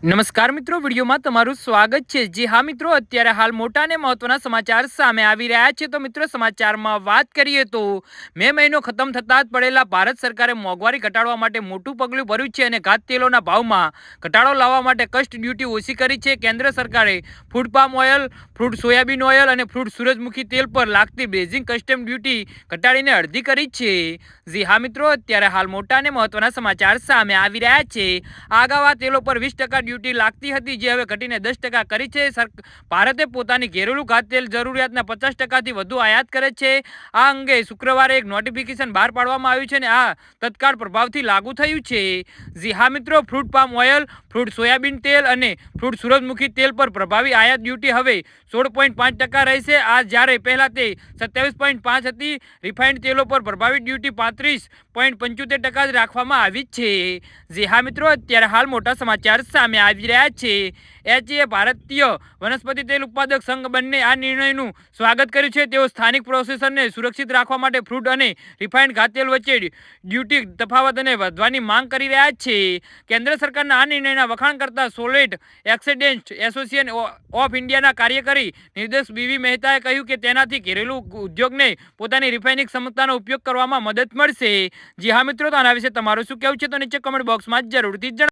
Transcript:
નમસ્કાર મિત્રો, વિડીયોમાં તમારું સ્વાગત છે। જી હા મિત્રો, અત્યારે હાલ મોટા અને મહત્વના સમાચાર સામે આવી રહ્યા છે। તો મિત્રો, સમાચારમાં વાત કરીએ તો મે મહિનો ખતમ થતાં જ પડેલા ભારત સરકારે મોંઘવારી ઘટાડવા માટે મોટું પગલું ભર્યું છે અને ઘાત તેલોના ભાવમાં ઘટાડો લાવવા માટે કસ્ટ ડ્યુટી ઓછી કરી છે। કેન્દ્ર સરકારે food palm oil, fruit soybean oil અને ફ્રૂટ સૂરજમુખી તેલ પર લાગતી બેઝિક કસ્ટમ ડ્યુટી ઘટાડીને અડધી કરી છે। જી હા મિત્રો, અત્યારે હાલ મોટા અને મહત્વના સમાચાર સામે આવી રહ્યા છે। અગાઉ આ તેલો પર 20% ડ્યુટી લાગતી હતી, જે હવે ઘટીને 10% કરી છે। ભારતે પોતાની ઘરેલું ખાદ્ય તેલ જરૂરિયાતના 50%થી વધુ આયાત કરે છે। આ અંગે શુક્રવારે એક નોટિફિકેશન બહાર પાડવામાં આવ્યું છે અને આ તત્કાળ પ્રભાવથી લાગુ થયું છે। જી હા મિત્રો, fruit palm oil, fruit soybean તેલ અને ફ્રૂટ સૂરજમુખી તેલ પર પ્રભાવી આયાત ડ્યુટી હવે 16.5% રહેશે। આ જ્યારે પહેલા તે 27.5 હતી। રિફાઇન્ડ તેલો પર પ્રભાવી ડ્યુટી 35.75% જ રાખવામાં આવી છે। જી હા મિત્રો, અત્યારે હાલ મોટા સમાચાર સામે આવી રહ્યા છે। એચઈએ ભારતીય વનસ્પતિ તેલ ઉત્પાદક સંઘ બંને આ નિર્ણયનું સ્વાગત કર્યું છે। તેઓ સ્થાનિક પ્રોસેસરને સુરક્ષિત રાખવા માટે ફ્રૂટ અને રિફાઇન્ડ ખાદ્ય તેલ વચ્ચે ડ્યુટી તફાવત અને વધવાની માંગ કરી રહ્યા છે। કેન્દ્ર સરકારના આ નિર્ણયના વખાણ કરતા સોલિડ એક્સેડેન્ટ એસોસિએશન ઓફ ઇન્ડિયાના કાર્યકારી નિર્દેશક બીવી મહેતાએ કહ્યું કે તેનાથી ઘરેલું ઉદ્યોગને પોતાની રિફાઇનિંગ ક્ષમતાનો ઉપયોગ કરવામાં મદદ મળશે। જી હા મિત્રો, તો આના વિશે તમારું શું કહેવું છે તો નીચે કમેન્ટ બોક્સમાં જરૂરથી જણાવો।